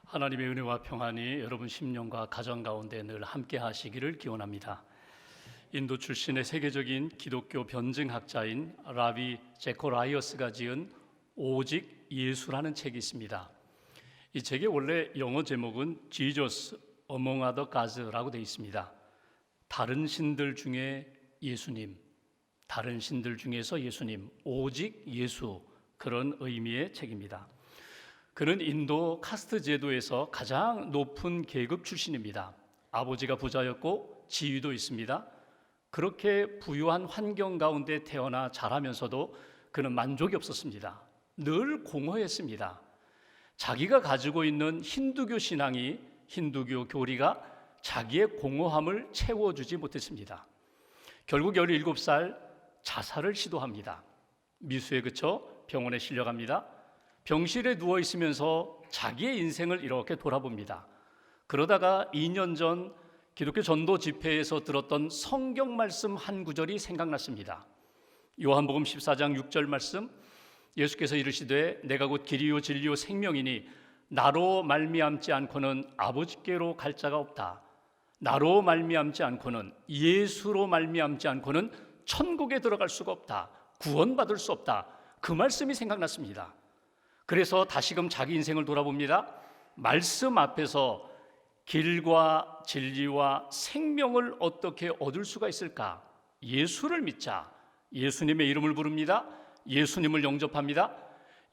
하나님의 은혜와 평안이 여러분 심령과 가정 가운데 늘 함께 하시기를 기원합니다. 인도 출신의 세계적인 기독교 변증학자인 라비 제코라이어스가 지은 오직 예수라는 책이 있습니다. 이 책의 원래 영어 제목은 Jesus Among Other Gods라고 되어 있습니다. 다른 신들 중에 예수님, 다른 신들 중에서 예수님, 오직 예수, 그런 의미의 책입니다. 그는 인도 카스트 제도에서 가장 높은 계급 출신입니다. 아버지가 부자였고 지위도 있습니다. 그렇게 부유한 환경 가운데 태어나 자라면서도 그는 만족이 없었습니다. 늘 공허했습니다. 자기가 가지고 있는 힌두교 신앙이, 힌두교 교리가 자기의 공허함을 채워주지 못했습니다. 결국 17살 자살을 시도합니다. 미수에 그쳐 병원에 실려갑니다. 병실에 누워 있으면서 자기의 인생을 이렇게 돌아봅니다. 그러다가 2년 전 기독교 전도 집회에서 들었던 성경 말씀 한 구절이 생각났습니다. 요한복음 14장 6절 말씀, 예수께서 이르시되 내가 곧 길이요 진리요 생명이니 나로 말미암지 않고는 아버지께로 갈 자가 없다. 나로 말미암지 않고는, 예수로 말미암지 않고는 천국에 들어갈 수가 없다. 구원받을 수 없다. 그 말씀이 생각났습니다. 그래서 다시금 자기 인생을 돌아봅니다. 말씀 앞에서 길과 진리와 생명을 어떻게 얻을 수가 있을까? 예수를 믿자. 예수님의 이름을 부릅니다. 예수님을 영접합니다.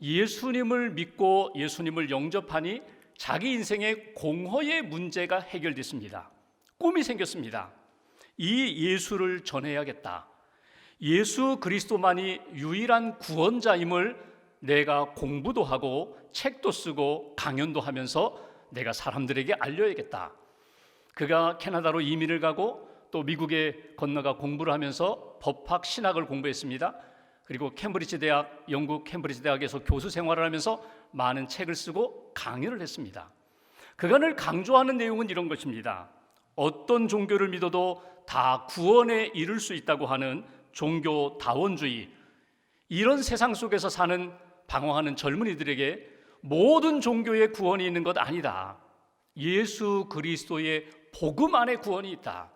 예수님을 믿고 예수님을 영접하니 자기 인생의 공허의 문제가 해결됐습니다. 꿈이 생겼습니다. 이 예수를 전해야겠다. 예수 그리스도만이 유일한 구원자임을 내가 공부도 하고 책도 쓰고 강연도 하면서 내가 사람들에게 알려야겠다. 그가 캐나다로 이민을 가고 또 미국에 건너가 공부를 하면서 법학 신학을 공부했습니다. 그리고 캠브리지 대학, 영국 캠브리지 대학에서 교수 생활을 하면서 많은 책을 쓰고 강연을 했습니다. 그가 늘 강조하는 내용은 이런 것입니다. 어떤 종교를 믿어도 다 구원에 이를 수 있다고 하는 종교다원주의, 이런 세상 속에서 사는 방황하는 젊은이들에게 모든 종교의 구원이 있는 것 아니다. 예수 그리스도의 복음 안에 구원이 있다.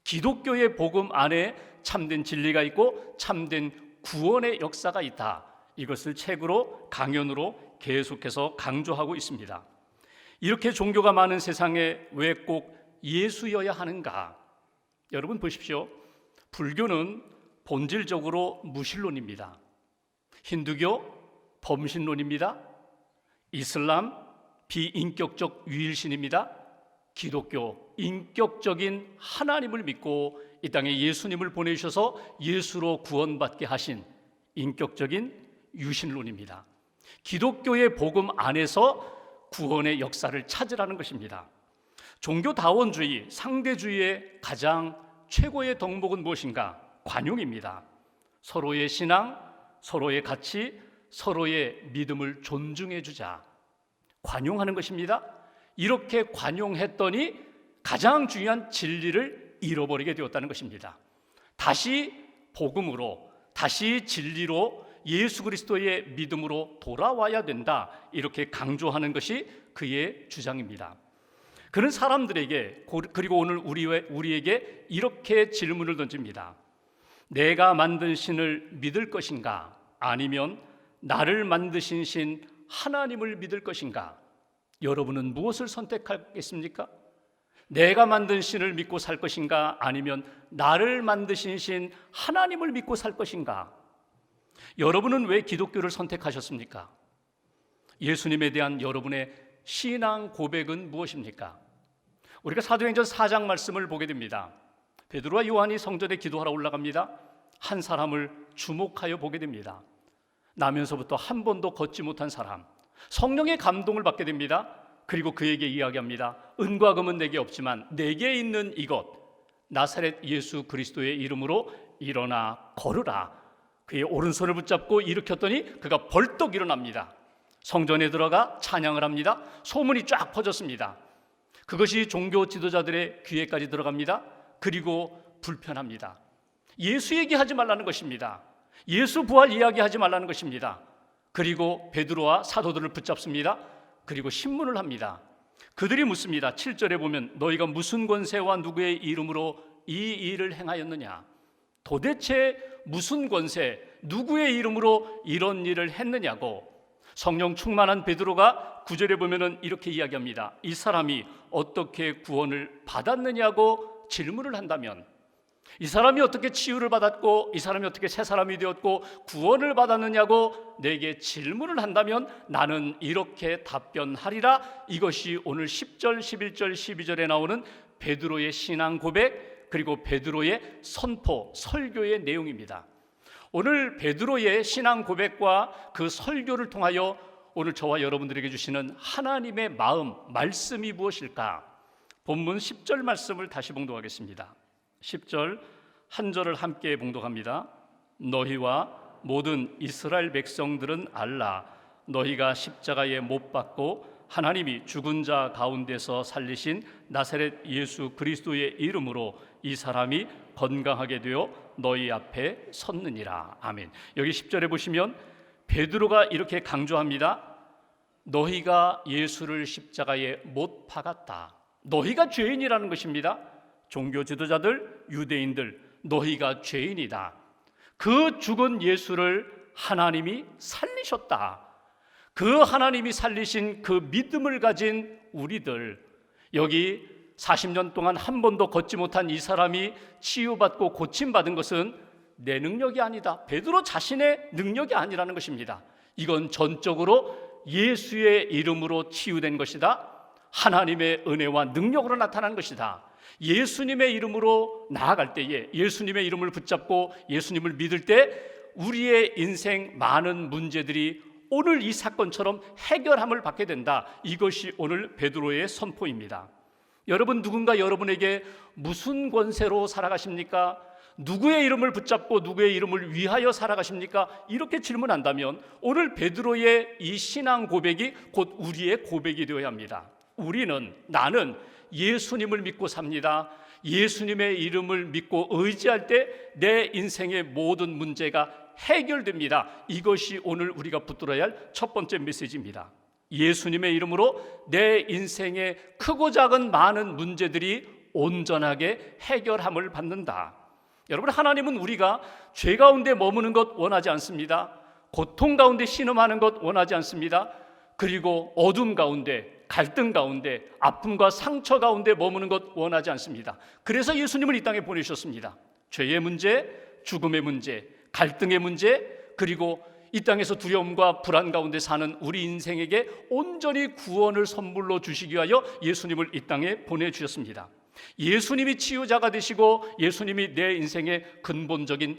기독교의 복음 안에 참된 진리가 있고 참된 구원의 역사가 있다. 이것을 책으로, 강연으로 계속해서 강조하고 있습니다. 이렇게 종교가 많은 세상에 왜 꼭 예수여야 하는가? 여러분 보십시오. 불교는 본질적으로 무신론입니다. 힌두교 범신론입니다. 이슬람 비인격적 유일신입니다. 기독교 인격적인 하나님을 믿고 이 땅에 예수님을 보내주셔서 예수로 구원받게 하신 인격적인 유신론입니다. 기독교의 복음 안에서 구원의 역사를 찾으라는 것입니다. 종교다원주의, 상대주의의 가장 최고의 덕목은 무엇인가? 관용입니다. 서로의 신앙, 서로의 가치, 서로의 믿음을 존중해 주자. 관용하는 것입니다. 이렇게 관용했더니 가장 중요한 진리를 잃어버리게 되었다는 것입니다. 다시 복음으로, 다시 진리로, 예수 그리스도의 믿음으로 돌아와야 된다. 이렇게 강조하는 것이 그의 주장입니다. 그런 사람들에게, 그리고 오늘 우리에게 이렇게 질문을 던집니다. 내가 만든 신을 믿을 것인가? 아니면 나를 만드신 신 하나님을 믿을 것인가? 여러분은 무엇을 선택하겠습니까? 내가 만든 신을 믿고 살 것인가? 아니면 나를 만드신 신 하나님을 믿고 살 것인가? 여러분은 왜 기독교를 선택하셨습니까? 예수님에 대한 여러분의 신앙 고백은 무엇입니까? 우리가 사도행전 4장 말씀을 보게 됩니다. 베드로와 요한이 성전에 기도하러 올라갑니다. 한 사람을 주목하여 보게 됩니다. 나면서부터 한 번도 걷지 못한 사람, 성령의 감동을 받게 됩니다. 그리고 그에게 이야기합니다. 은과 금은 내게 없지만 내게 있는 이것, 나사렛 예수 그리스도의 이름으로 일어나 걸으라. 그의 오른손을 붙잡고 일으켰더니 그가 벌떡 일어납니다. 성전에 들어가 찬양을 합니다. 소문이 쫙 퍼졌습니다. 그것이 종교 지도자들의 귀에까지 들어갑니다. 그리고 불편합니다. 예수 얘기하지 말라는 것입니다. 예수 부활 이야기하지 말라는 것입니다. 그리고 베드로와 사도들을 붙잡습니다. 그리고 신문을 합니다. 그들이 묻습니다. 7절에 보면 너희가 무슨 권세와 누구의 이름으로 이 일을 행하였느냐? 도대체 무슨 권세, 누구의 이름으로 이런 일을 했느냐고. 성령 충만한 베드로가 9절에 보면은 이렇게 이야기합니다. 이 사람이 어떻게 구원을 받았느냐고 질문을 한다면, 이 사람이 어떻게 치유를 받았고 이 사람이 어떻게 새 사람이 되었고 구원을 받았느냐고 내게 질문을 한다면 나는 이렇게 답변하리라. 이것이 오늘 10절, 11절, 12절에 나오는 베드로의 신앙 고백, 그리고 베드로의 선포, 설교의 내용입니다. 오늘 베드로의 신앙 고백과 그 설교를 통하여 오늘 저와 여러분들에게 주시는 하나님의 마음, 말씀이 무엇일까? 본문 10절 말씀을 다시 봉독하겠습니다. 10절 한 절을 함께 봉독합니다. 너희와 모든 이스라엘 백성들은 알라. 너희가 십자가에 못 박고 하나님이 죽은 자 가운데서 살리신 나사렛 예수 그리스도의 이름으로 이 사람이 건강하게 되어 너희 앞에 섰느니라. 아멘. 여기 10절에 보시면 베드로가 이렇게 강조합니다. 너희가 예수를 십자가에 못 박았다. 너희가 죄인이라는 것입니다. 종교 지도자들, 유대인들, 너희가 죄인이다. 그 죽은 예수를 하나님이 살리셨다. 그 하나님이 살리신 그 믿음을 가진 우리들, 여기 40년 동안 한 번도 걷지 못한 이 사람이 치유받고 고침받은 것은 내 능력이 아니다. 베드로 자신의 능력이 아니라는 것입니다. 이건 전적으로 예수의 이름으로 치유된 것이다. 하나님의 은혜와 능력으로 나타난 것이다. 예수님의 이름으로 나아갈 때에, 예수님의 이름을 붙잡고 예수님을 믿을 때 우리의 인생 많은 문제들이 오늘 이 사건처럼 해결함을 받게 된다. 이것이 오늘 베드로의 선포입니다. 여러분, 누군가 여러분에게 무슨 권세로 살아가십니까? 누구의 이름을 붙잡고 누구의 이름을 위하여 살아가십니까? 이렇게 질문한다면 오늘 베드로의 이 신앙 고백이 곧 우리의 고백이 되어야 합니다. 나는 예수님을 믿고 삽니다. 예수님의 이름을 믿고 의지할 때 내 인생의 모든 문제가 해결됩니다. 이것이 오늘 우리가 붙들어야 할 첫 번째 메시지입니다. 예수님의 이름으로 내 인생의 크고 작은 많은 문제들이 온전하게 해결함을 받는다. 여러분, 하나님은 우리가 죄 가운데 머무는 것 원하지 않습니다. 고통 가운데 신음하는 것 원하지 않습니다. 그리고 어둠 가운데, 갈등 가운데, 아픔과 상처 가운데 머무는 것 원하지 않습니다. 그래서 예수님을 이 땅에 보내셨습니다. 죄의 문제, 죽음의 문제, 갈등의 문제, 그리고 이 땅에서 두려움과 불안 가운데 사는 우리 인생에게 온전히 구원을 선물로 주시기 위하여 예수님을 이 땅에 보내주셨습니다. 예수님이 치유자가 되시고 예수님이 내 인생의 근본적인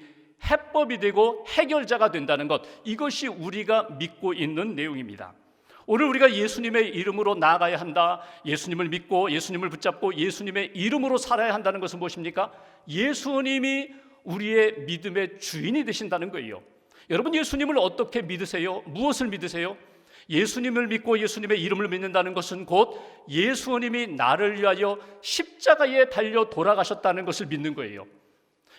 해법이 되고 해결자가 된다는 것, 이것이 우리가 믿고 있는 내용입니다. 오늘 우리가 예수님의 이름으로 나아가야 한다, 예수님을 믿고 예수님을 붙잡고 예수님의 이름으로 살아야 한다는 것은 무엇입니까? 예수님이 우리의 믿음의 주인이 되신다는 거예요. 여러분, 예수님을 어떻게 믿으세요? 무엇을 믿으세요? 예수님을 믿고 예수님의 이름을 믿는다는 것은 곧 예수님이 나를 위하여 십자가에 달려 돌아가셨다는 것을 믿는 거예요.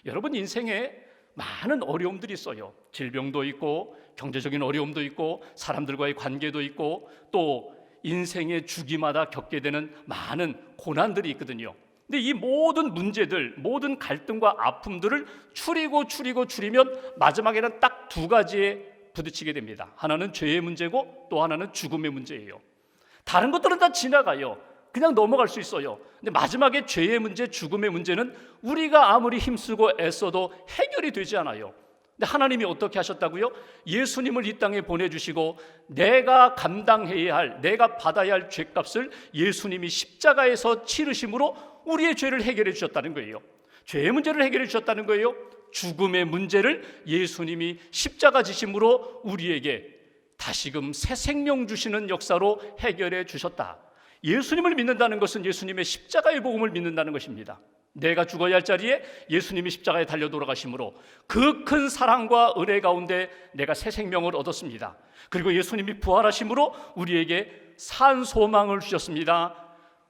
여러분, 인생에 많은 어려움들이 있어요. 질병도 있고 경제적인 어려움도 있고 사람들과의 관계도 있고 또 인생의 주기마다 겪게 되는 많은 고난들이 있거든요. 근데 이 모든 문제들, 모든 갈등과 아픔들을 추리면 마지막에는 딱 두 가지에 부딪히게 됩니다. 하나는 죄의 문제고 또 하나는 죽음의 문제예요. 다른 것들은 다 지나가요. 그냥 넘어갈 수 있어요. 근데 마지막에 죄의 문제, 죽음의 문제는 우리가 아무리 힘쓰고 애써도 해결이 되지 않아요. 근데 하나님이 어떻게 하셨다고요? 예수님을 이 땅에 보내주시고 내가 감당해야 할, 내가 받아야 할 죄값을 예수님이 십자가에서 치르심으로 우리의 죄를 해결해 주셨다는 거예요. 죄의 문제를 해결해 주셨다는 거예요. 죽음의 문제를 예수님이 십자가 지심으로 우리에게 다시금 새 생명 주시는 역사로 해결해 주셨다. 예수님을 믿는다는 것은 예수님의 십자가의 복음을 믿는다는 것입니다. 내가 죽어야 할 자리에 예수님이 십자가에 달려 돌아가심으로 그 큰 사랑과 은혜 가운데 내가 새 생명을 얻었습니다. 그리고 예수님이 부활하심으로 우리에게 산 소망을 주셨습니다.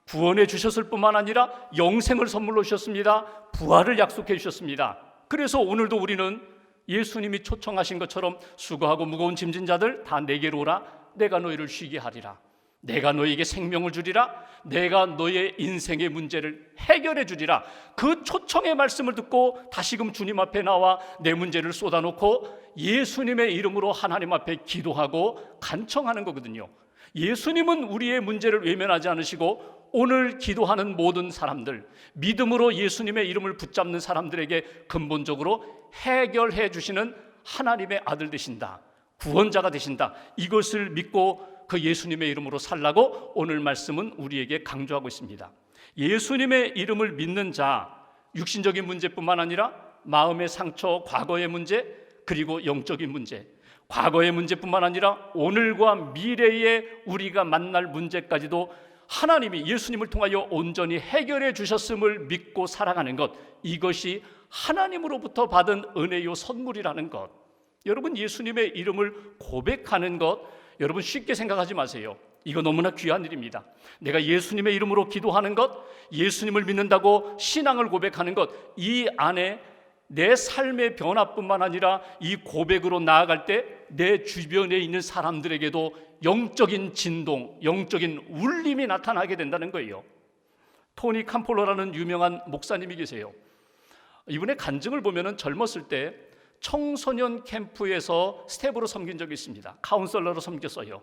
구원해 주셨을 뿐만 아니라 영생을 선물로 주셨습니다. 부활을 약속해 주셨습니다. 그래서 오늘도 우리는 예수님이 초청하신 것처럼 수고하고 무거운 짐진 자들 다 내게로 오라, 내가 너희를 쉬게 하리라. 내가 너에게 생명을 주리라, 내가 너의 인생의 문제를 해결해 주리라. 그 초청의 말씀을 듣고 다시금 주님 앞에 나와 내 문제를 쏟아놓고 예수님의 이름으로 하나님 앞에 기도하고 간청하는 거거든요. 예수님은 우리의 문제를 외면하지 않으시고 오늘 기도하는 모든 사람들, 믿음으로 예수님의 이름을 붙잡는 사람들에게 근본적으로 해결해 주시는 하나님의 아들 되신다, 구원자가 되신다, 이것을 믿고 그 예수님의 이름으로 살라고 오늘 말씀은 우리에게 강조하고 있습니다. 예수님의 이름을 믿는 자, 육신적인 문제뿐만 아니라 마음의 상처, 과거의 문제, 그리고 영적인 문제, 과거의 문제뿐만 아니라 오늘과 미래에 우리가 만날 문제까지도 하나님이 예수님을 통하여 온전히 해결해 주셨음을 믿고 살아가는 것, 이것이 하나님으로부터 받은 은혜요 선물이라는 것. 여러분, 예수님의 이름을 고백하는 것, 여러분 쉽게 생각하지 마세요. 이거 너무나 귀한 일입니다. 내가 예수님의 이름으로 기도하는 것, 예수님을 믿는다고 신앙을 고백하는 것, 이 안에 내 삶의 변화뿐만 아니라 이 고백으로 나아갈 때 내 주변에 있는 사람들에게도 영적인 진동, 영적인 울림이 나타나게 된다는 거예요. 토니 캄폴러라는 유명한 목사님이 계세요. 이분의 간증을 보면은 젊었을 때 청소년 캠프에서 스텝으로 섬긴 적이 있습니다. 카운셀러로 섬겼어요.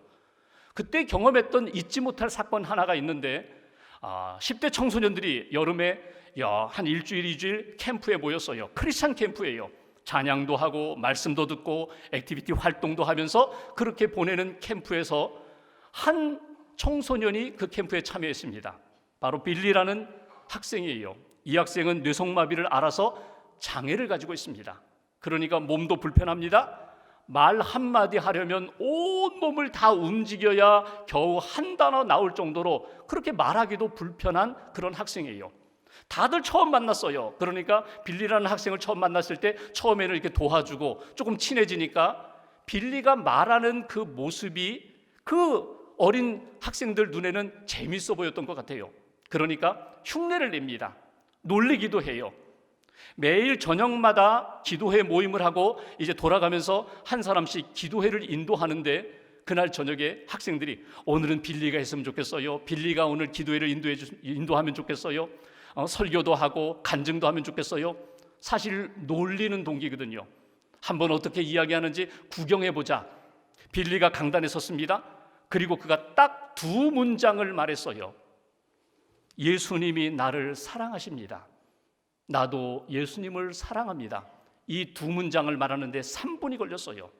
그때 경험했던 잊지 못할 사건 하나가 있는데 10대 청소년들이 여름에 한 일주일, 2주일 캠프에 모였어요. 크리스찬 캠프예요. 찬양도 하고 말씀도 듣고 액티비티 활동도 하면서 그렇게 보내는 캠프에서 한 청소년이 그 캠프에 참여했습니다. 바로 빌리라는 학생이에요. 이 학생은 뇌성마비를 앓아서 장애를 가지고 있습니다. 그러니까 몸도 불편합니다. 말 한마디 하려면 온몸을 다 움직여야 겨우 한 단어 나올 정도로 그렇게 말하기도 불편한 그런 학생이에요. 다들 처음 만났어요. 그러니까 빌리라는 학생을 처음 만났을 때 처음에는 이렇게 도와주고 조금 친해지니까 빌리가 말하는 그 모습이 그 어린 학생들 눈에는 재밌어 보였던 것 같아요. 그러니까 흉내를 냅니다. 놀리기도 해요. 매일 저녁마다 기도회 모임을 하고 이제 돌아가면서 한 사람씩 기도회를 인도하는데 그날 저녁에 학생들이 오늘은 빌리가 했으면 좋겠어요. 빌리가 오늘 기도회를 인도하면 좋겠어요. 설교도 하고 간증도 하면 좋겠어요. 사실 놀리는 동기거든요. 한번 어떻게 이야기하는지 구경해보자. 빌리가 강단에 섰습니다. 그리고 그가 딱 두 문장을 말했어요. 예수님이 나를 사랑하십니다. 나도 예수님을 사랑합니다. 이 두 문장을 말하는데 3분이 걸렸어요.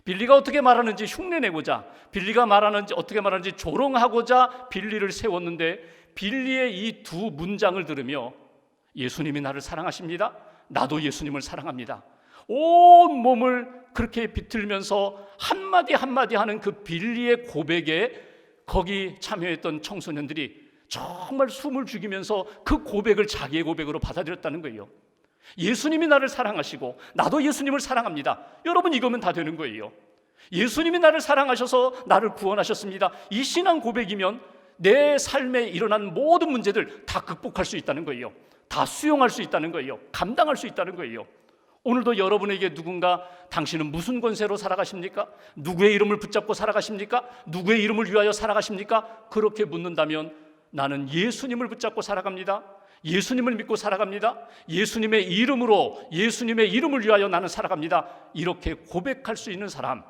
빌리가 어떻게 말하는지 흉내내고자, 빌리가 말하는지 어떻게 말하는지 조롱하고자 빌리를 세웠는데 빌리의 이 두 문장을 들으며 예수님이 나를 사랑하십니다. 나도 예수님을 사랑합니다. 온 몸을 그렇게 비틀면서 한마디 한마디 하는 그 빌리의 고백에 거기 참여했던 청소년들이 정말 숨을 죽이면서 그 고백을 자기의 고백으로 받아들였다는 거예요. 예수님이 나를 사랑하시고 나도 예수님을 사랑합니다. 여러분, 이거면 다 되는 거예요. 예수님이 나를 사랑하셔서 나를 구원하셨습니다. 이 신앙 고백이면 내 삶에 일어난 모든 문제들 다 극복할 수 있다는 거예요. 다 수용할 수 있다는 거예요. 감당할 수 있다는 거예요. 오늘도 여러분에게 누군가 당신은 무슨 권세로 살아가십니까? 누구의 이름을 붙잡고 살아가십니까? 누구의 이름을 위하여 살아가십니까? 그렇게 묻는다면 나는 예수님을 붙잡고 살아갑니다. 예수님을 믿고 살아갑니다. 예수님의 이름으로, 예수님의 이름을 위하여 나는 살아갑니다. 이렇게 고백할 수 있는 사람,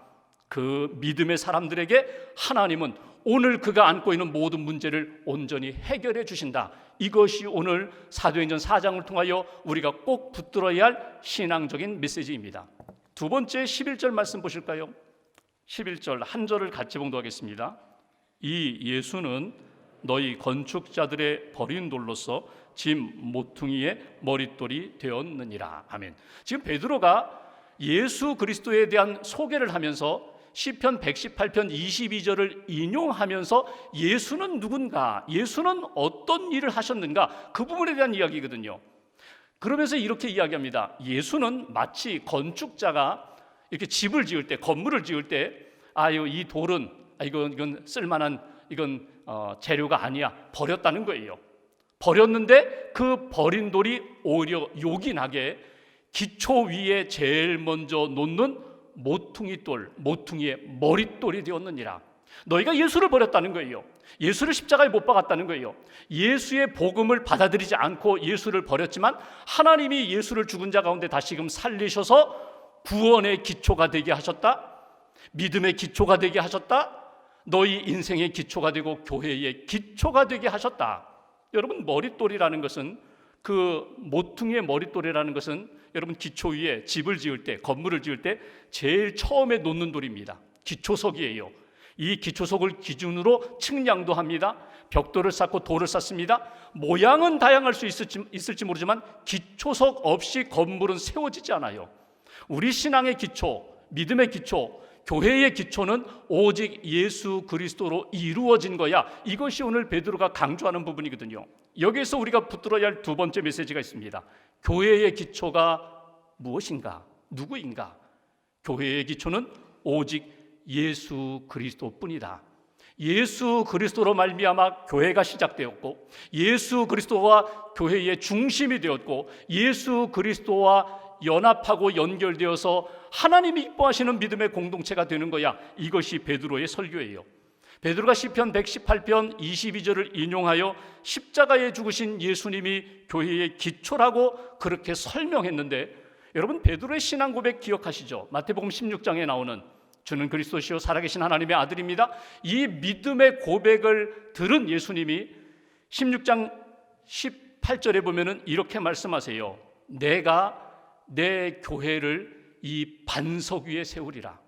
그 믿음의 사람들에게 하나님은 오늘 그가 안고 있는 모든 문제를 온전히 해결해 주신다. 이것이 오늘 사도행전 4장을 통하여 우리가 꼭 붙들어야 할 신앙적인 메시지입니다. 두 번째 11절 말씀 보실까요? 11절 한 절을 같이 봉독하겠습니다. 이 예수는 너희 건축자들의 버린 돌로서 짐 모퉁이의 머릿돌이 되었느니라. 아멘. 지금 베드로가 예수 그리스도에 대한 소개를 하면서 시편 118편 22절을 인용하면서 예수는 누군가, 예수는 어떤 일을 하셨는가, 그 부분에 대한 이야기거든요. 그러면서 이렇게 이야기합니다. 예수는 마치 건축자가 이렇게 집을 지을 때, 건물을 지을 때 이 돌은 이건 쓸만한 재료가 아니야, 버렸다는 거예요. 버렸는데 그 버린 돌이 오히려 요긴하게 기초 위에 제일 먼저 놓는 모퉁이의 머릿돌이 되었느니라. 너희가 예수를 버렸다는 거예요. 예수를 십자가에 못 박았다는 거예요. 예수의 복음을 받아들이지 않고 예수를 버렸지만 하나님이 예수를 죽은 자 가운데 다시금 살리셔서 구원의 기초가 되게 하셨다. 믿음의 기초가 되게 하셨다. 너희 인생의 기초가 되고 교회의 기초가 되게 하셨다. 여러분, 머릿돌이라는 것은, 그 모퉁이의 머릿돌이라는 것은 여러분 기초 위에 집을 지을 때, 건물을 지을 때 제일 처음에 놓는 돌입니다. 기초석이에요. 이 기초석을 기준으로 측량도 합니다. 벽돌을 쌓고 돌을 쌓습니다. 모양은 다양할 수 있을지 모르지만 기초석 없이 건물은 세워지지 않아요. 우리 신앙의 기초, 믿음의 기초, 교회의 기초는 오직 예수 그리스도로 이루어진 거야. 이것이 오늘 베드로가 강조하는 부분이거든요. 여기에서 우리가 붙들어야 할 두 번째 메시지가 있습니다. 교회의 기초가 무엇인가? 누구인가? 교회의 기초는 오직 예수 그리스도뿐이다. 예수 그리스도로 말미암아 교회가 시작되었고, 예수 그리스도가 교회의 중심이 되었고, 예수 그리스도와 연합하고 연결되어서 하나님이 기뻐하시는 믿음의 공동체가 되는 거야. 이것이 베드로의 설교예요. 베드로가 시편 118편 22절을 인용하여 십자가에 죽으신 예수님이 교회의 기초라고 그렇게 설명했는데, 여러분 베드로의 신앙 고백 기억하시죠? 마태복음 16장에 나오는 주는 그리스도시요 살아계신 하나님의 아들입니다. 이 믿음의 고백을 들은 예수님이 16장 18절에 보면은 이렇게 말씀하세요. 내가 내 교회를 이 반석 위에 세우리라.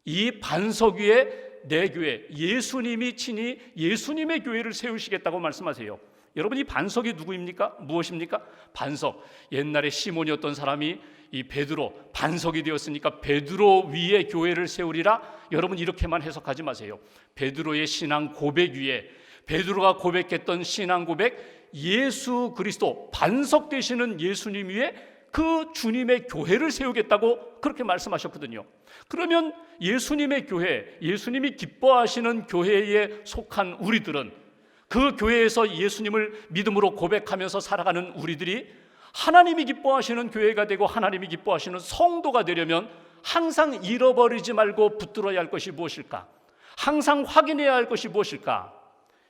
이 반석 위에 내 교회, 예수님이 친히 예수님의 교회를 세우시겠다고 말씀하세요. 여러분, 이 반석이 누구입니까? 무엇입니까? 반석. 옛날에 시몬이었던 사람이 이 베드로, 반석이 되었으니까 베드로 위에 교회를 세우리라. 여러분, 이렇게만 해석하지 마세요. 베드로의 신앙 고백 위에, 베드로가 고백했던 신앙 고백, 예수 그리스도 반석 되시는 예수님 위에 그 주님의 교회를 세우겠다고 그렇게 말씀하셨거든요. 그러면 예수님의 교회, 예수님이 기뻐하시는 교회에 속한 우리들은, 그 교회에서 예수님을 믿음으로 고백하면서 살아가는 우리들이 하나님이 기뻐하시는 교회가 되고 하나님이 기뻐하시는 성도가 되려면 항상 잃어버리지 말고 붙들어야 할 것이 무엇일까? 항상 확인해야 할 것이 무엇일까?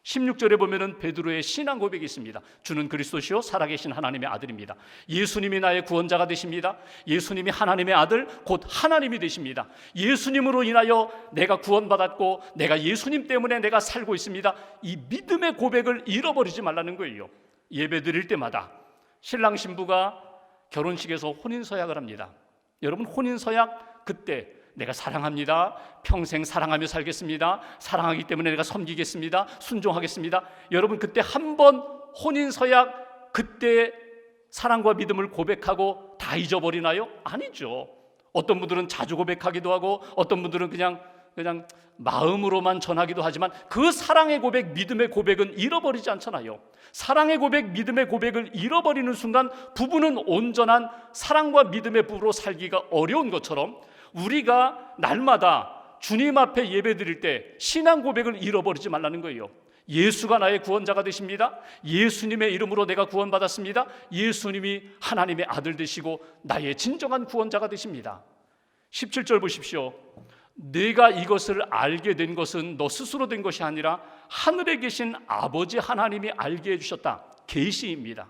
16절에 보면은 베드로의 신앙 고백이 있습니다. 주는 그리스도시요 살아계신 하나님의 아들입니다. 예수님이 나의 구원자가 되십니다. 예수님이 하나님의 아들 곧 하나님이 되십니다. 예수님으로 인하여 내가 구원받았고 내가 예수님 때문에 내가 살고 있습니다. 이 믿음의 고백을 잃어버리지 말라는 거예요. 예배 드릴 때마다 신랑 신부가 결혼식에서 혼인서약을 합니다. 여러분, 혼인서약 그때 내가 사랑합니다. 평생 사랑하며 살겠습니다. 사랑하기 때문에 내가 섬기겠습니다. 순종하겠습니다. 여러분, 그때 한 번 혼인서약 그때 사랑과 믿음을 고백하고 다 잊어버리나요? 아니죠. 어떤 분들은 자주 고백하기도 하고 어떤 분들은 그냥 마음으로만 전하기도 하지만 그 사랑의 고백, 믿음의 고백은 잃어버리지 않잖아요. 사랑의 고백, 믿음의 고백을 잃어버리는 순간 부부는 온전한 사랑과 믿음의 부부로 살기가 어려운 것처럼 우리가 날마다 주님 앞에 예배 드릴 때 신앙 고백을 잃어버리지 말라는 거예요. 예수가 나의 구원자가 되십니다. 예수님의 이름으로 내가 구원받았습니다. 예수님이 하나님의 아들 되시고 나의 진정한 구원자가 되십니다. 17절 보십시오. 내가 이것을 알게 된 것은 너 스스로 된 것이 아니라 하늘에 계신 아버지 하나님이 알게 해주셨다. 계시입니다.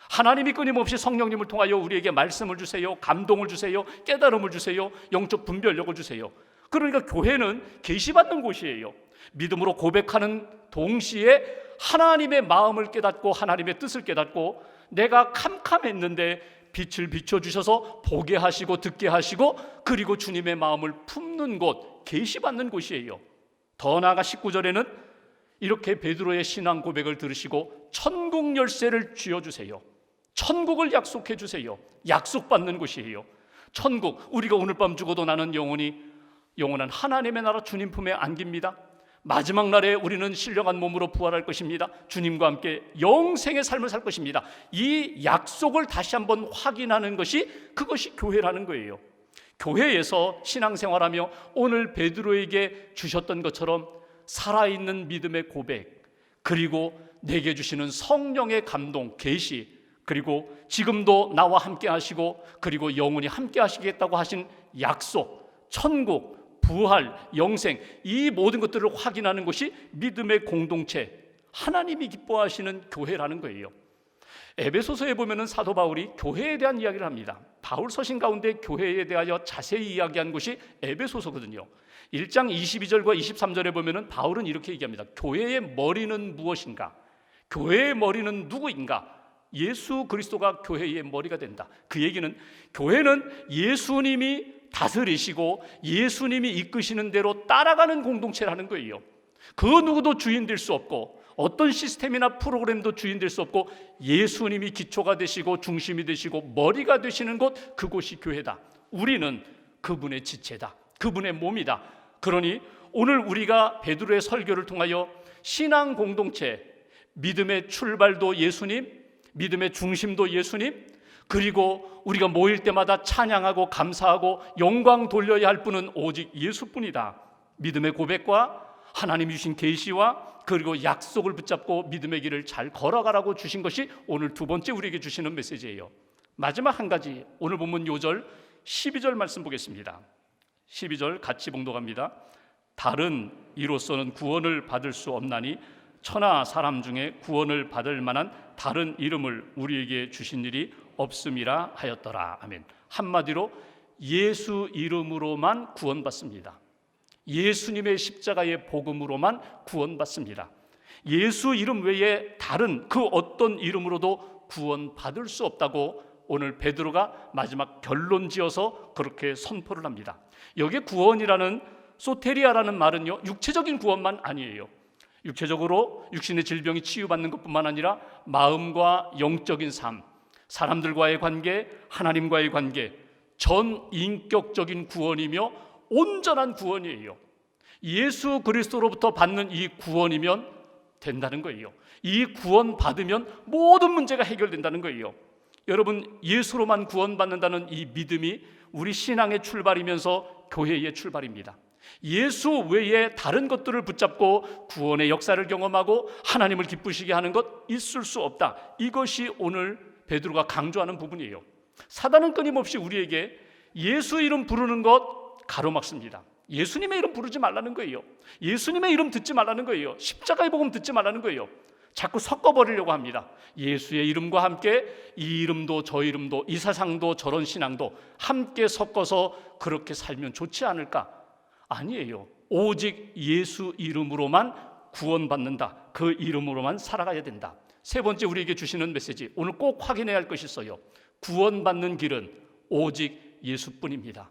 하나님이 끊임없이 성령님을 통하여 우리에게 말씀을 주세요. 감동을 주세요. 깨달음을 주세요. 영적 분별력을 주세요. 그러니까 교회는 계시받는 곳이에요. 믿음으로 고백하는 동시에 하나님의 마음을 깨닫고 하나님의 뜻을 깨닫고 내가 캄캄했는데 빛을 비춰주셔서 보게 하시고 듣게 하시고 그리고 주님의 마음을 품는 곳, 계시받는 곳이에요. 더 나아가 19절에는 이렇게 베드로의 신앙 고백을 들으시고 천국 열쇠를 쥐어주세요. 천국을 약속해 주세요. 약속받는 곳이에요. 천국, 우리가 오늘 밤 죽어도 나는 영원한 하나님의 나라 주님 품에 안깁니다. 마지막 날에 우리는 신령한 몸으로 부활할 것입니다. 주님과 함께 영생의 삶을 살 것입니다. 이 약속을 다시 한번 확인하는 것이 그것이 교회라는 거예요. 교회에서 신앙생활하며 오늘 베드로에게 주셨던 것처럼 살아있는 믿음의 고백, 그리고 내게 주시는 성령의 감동, 계시, 그리고 지금도 나와 함께 하시고 그리고 영원히 함께 하시겠다고 하신 약속, 천국, 부활, 영생, 이 모든 것들을 확인하는 것이 믿음의 공동체, 하나님이 기뻐하시는 교회라는 거예요. 에베소서에 보면은 사도 바울이 교회에 대한 이야기를 합니다. 바울 서신 가운데 교회에 대하여 자세히 이야기한 것이 에베소서거든요. 1장 22절과 23절에 보면은 바울은 이렇게 얘기합니다. 교회의 머리는 무엇인가? 교회의 머리는 누구인가? 예수 그리스도가 교회의 머리가 된다. 그 얘기는 교회는 예수님이 다스리시고 예수님이 이끄시는 대로 따라가는 공동체라는 거예요. 그 누구도 주인 될 수 없고 어떤 시스템이나 프로그램도 주인 될 수 없고 예수님이 기초가 되시고 중심이 되시고 머리가 되시는 곳, 그곳이 교회다. 우리는 그분의 지체다. 그분의 몸이다. 그러니 오늘 우리가 베드로의 설교를 통하여 신앙 공동체, 믿음의 출발도 예수님, 믿음의 중심도 예수님, 그리고 우리가 모일 때마다 찬양하고 감사하고 영광 돌려야 할 분은 오직 예수뿐이다. 믿음의 고백과 하나님이 주신 계시와 그리고 약속을 붙잡고 믿음의 길을 잘 걸어가라고 주신 것이 오늘 두 번째 우리에게 주시는 메시지예요. 마지막 한 가지, 오늘 본문 요절 12절 말씀 보겠습니다. 12절 같이 봉독합니다. 다른 이로서는 구원을 받을 수 없나니 천하 사람 중에 구원을 받을 만한 다른 이름을 우리에게 주신 일이 없음이라 하였더라. 아멘. 한마디로 예수 이름으로만 구원받습니다. 예수님의 십자가의 복음으로만 구원받습니다. 예수 이름 외에 다른 그 어떤 이름으로도 구원받을 수 없다고 오늘 베드로가 마지막 결론지어서 그렇게 선포를 합니다. 여기에 구원이라는 소테리아라는 말은요, 육체적인 구원만 아니에요. 육체적으로 육신의 질병이 치유받는 것뿐만 아니라 마음과 영적인 삶, 사람들과의 관계, 하나님과의 관계, 전 인격적인 구원이며 온전한 구원이에요. 예수 그리스도로부터 받는 이 구원이면 된다는 거예요. 이 구원 받으면 모든 문제가 해결된다는 거예요. 여러분, 예수로만 구원받는다는 이 믿음이 우리 신앙의 출발이면서 교회의 출발입니다. 예수 외에 다른 것들을 붙잡고 구원의 역사를 경험하고 하나님을 기쁘시게 하는 것 있을 수 없다. 이것이 오늘 베드로가 강조하는 부분이에요. 사단은 끊임없이 우리에게 예수 이름 부르는 것 가로막습니다. 예수님의 이름 부르지 말라는 거예요. 예수님의 이름 듣지 말라는 거예요. 십자가의 복음 듣지 말라는 거예요. 자꾸 섞어버리려고 합니다. 예수의 이름과 함께 이 이름도 저 이름도 이 사상도 저런 신앙도 함께 섞어서 그렇게 살면 좋지 않을까? 아니에요. 오직 예수 이름으로만 구원받는다. 그 이름으로만 살아가야 된다. 세 번째 우리에게 주시는 메시지, 오늘 꼭 확인해야 할 것이 있어요. 구원받는 길은 오직 예수뿐입니다.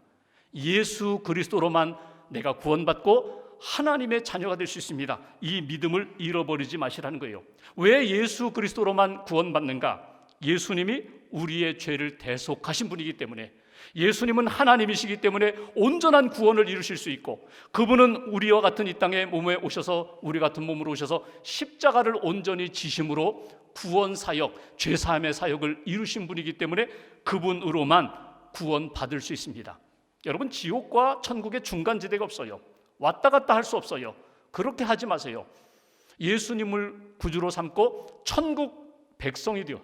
예수 그리스도로만 내가 구원받고 하나님의 자녀가 될 수 있습니다. 이 믿음을 잃어버리지 마시라는 거예요. 왜 예수 그리스도로만 구원받는가? 예수님이 우리의 죄를 대속하신 분이기 때문에, 예수님은 하나님이시기 때문에 온전한 구원을 이루실 수 있고, 그분은 우리와 같은 이 땅에 몸에 오셔서, 우리 같은 몸으로 오셔서 십자가를 온전히 지심으로 구원 사역, 죄사함의 사역을 이루신 분이기 때문에 그분으로만 구원받을 수 있습니다. 여러분, 지옥과 천국의 중간지대가 없어요. 왔다 갔다 할 수 없어요. 그렇게 하지 마세요. 예수님을 구주로 삼고 천국 백성이 되어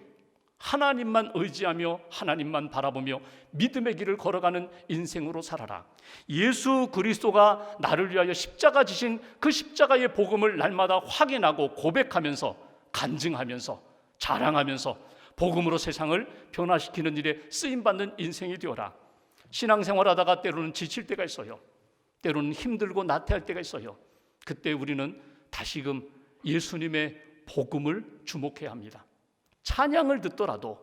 하나님만 의지하며 하나님만 바라보며 믿음의 길을 걸어가는 인생으로 살아라. 예수 그리스도가 나를 위하여 십자가 지신 그 십자가의 복음을 날마다 확인하고 고백하면서, 간증하면서, 자랑하면서 복음으로 세상을 변화시키는 일에 쓰임받는 인생이 되어라. 신앙생활하다가 때로는 지칠 때가 있어요. 때로는 힘들고 나태할 때가 있어요. 그때 우리는 다시금 예수님의 복음을 주목해야 합니다. 찬양을 듣더라도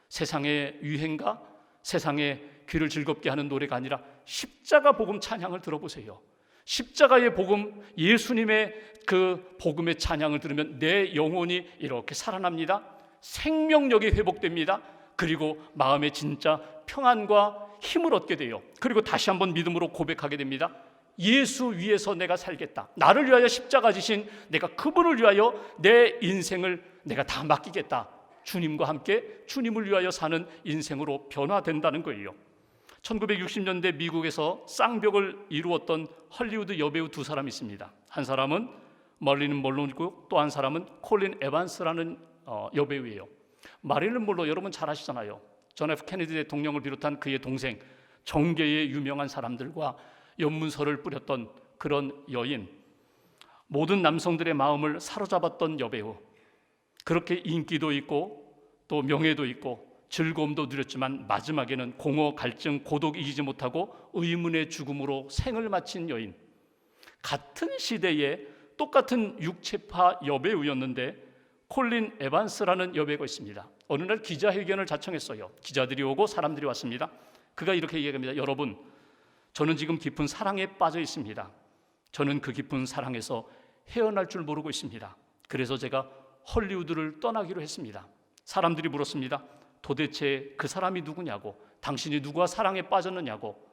세상의 유행가, 세상의 귀를 즐겁게 하는 노래가 아니라 십자가 복음 찬양을 들어보세요. 십자가의 복음, 예수님의 그 복음의 찬양을 들으면 내 영혼이 이렇게 살아납니다. 생명력이 회복됩니다. 그리고 마음에 진짜 평안과 힘을 얻게 돼요. 그리고 다시 한번 믿음으로 고백하게 됩니다. 예수 위에서 내가 살겠다. 나를 위하여 십자가 지신 내가 그분을 위하여 내 인생을 내가 다 맡기겠다. 주님과 함께 주님을 위하여 사는 인생으로 변화된다는 거예요. 1960년대 미국에서 쌍벽을 이루었던 헐리우드 여배우 두 사람이 있습니다. 한 사람은 머릴린 먼로이고 또 한 사람은 콜린 에반스라는 여배우예요. 마릴린 먼로 여러분 잘 아시잖아요. 존 F 케네디 대통령을 비롯한 그의 동생, 정계의 유명한 사람들과 연문서를 뿌렸던 그런 여인, 모든 남성들의 마음을 사로잡았던 여배우, 그렇게 인기도 있고 또 명예도 있고 즐거움도 누렸지만 마지막에는 공허, 갈증, 고독 이기지 못하고 의문의 죽음으로 생을 마친 여인, 같은 시대에 똑같은 육체파 여배우였는데 콜린 에반스라는 여배우가 있습니다. 어느 날 기자회견을 자청했어요. 기자들이 오고 사람들이 왔습니다. 그가 이렇게 얘기합니다. 여러분, 저는 지금 깊은 사랑에 빠져 있습니다. 저는 그 깊은 사랑에서 헤어날 줄 모르고 있습니다. 그래서 제가 헐리우드를 떠나기로 했습니다. 사람들이 물었습니다. 도대체 그 사람이 누구냐고, 당신이 누구와 사랑에 빠졌느냐고,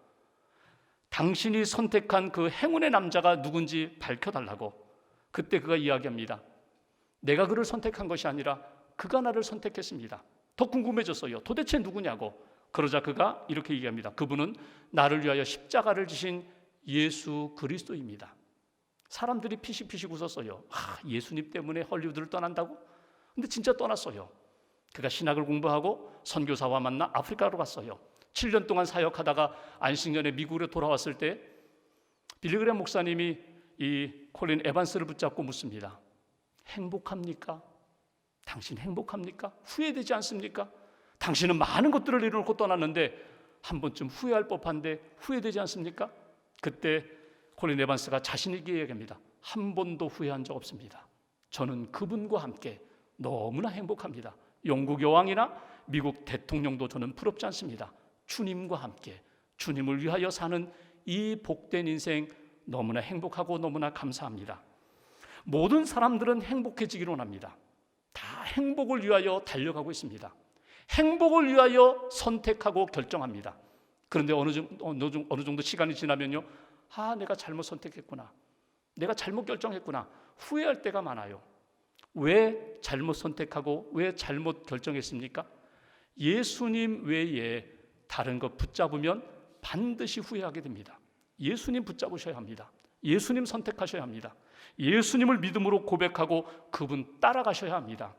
당신이 선택한 그 행운의 남자가 누군지 밝혀달라고. 그때 그가 이야기합니다. 내가 그를 선택한 것이 아니라 그가 나를 선택했습니다. 더 궁금해졌어요. 도대체 누구냐고. 그러자 그가 이렇게 얘기합니다. 그분은 나를 위하여 십자가를 지신 예수 그리스도입니다. 사람들이 피식피식 웃었어요. 예수님 때문에 헐리우드를 떠난다고? 근데 진짜 떠났어요. 그가 신학을 공부하고 선교사와 만나 아프리카로 갔어요. 7년 동안 사역하다가 안식년에 미국으로 돌아왔을 때 빌리그램 목사님이 이 콜린 에반스를 붙잡고 묻습니다. 행복합니까? 당신 행복합니까? 후회되지 않습니까? 당신은 많은 것들을 이루고 떠났는데 한 번쯤 후회할 법한데 후회되지 않습니까? 그때 콜린 에반스가 자신 있게 얘기합니다. 한 번도 후회한 적 없습니다. 저는 그분과 함께 너무나 행복합니다. 영국 여왕이나 미국 대통령도 저는 부럽지 않습니다. 주님과 함께 주님을 위하여 사는 이 복된 인생 너무나 행복하고 너무나 감사합니다. 모든 사람들은 행복해지기를 원합니다. 다 행복을 위하여 달려가고 있습니다. 행복을 위하여 선택하고 결정합니다. 그런데 어느 정도 시간이 지나면요, 내가 잘못 선택했구나, 내가 잘못 결정했구나, 후회할 때가 많아요. 왜 잘못 선택하고 왜 잘못 결정했습니까? 예수님 외에 다른 것 붙잡으면 반드시 후회하게 됩니다. 예수님 붙잡으셔야 합니다. 예수님 선택하셔야 합니다. 예수님을 믿음으로 고백하고 그분 따라가셔야 합니다.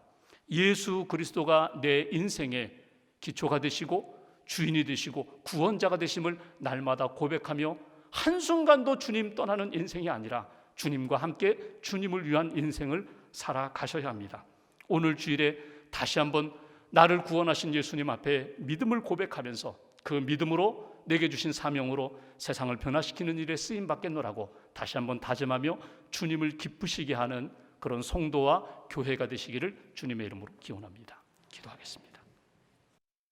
예수 그리스도가 내 인생의 기초가 되시고 주인이 되시고 구원자가 되심을 날마다 고백하며 한순간도 주님 떠나는 인생이 아니라 주님과 함께 주님을 위한 인생을 살아가셔야 합니다. 오늘 주일에 다시 한번 나를 구원하신 예수님 앞에 믿음을 고백하면서 그 믿음으로 내게 주신 사명으로 세상을 변화시키는 일에 쓰임받겠노라고 다시 한번 다짐하며 주님을 기쁘시게 하는 그런 성도와 교회가 되시기를 주님의 이름으로 기원합니다. 기도하겠습니다.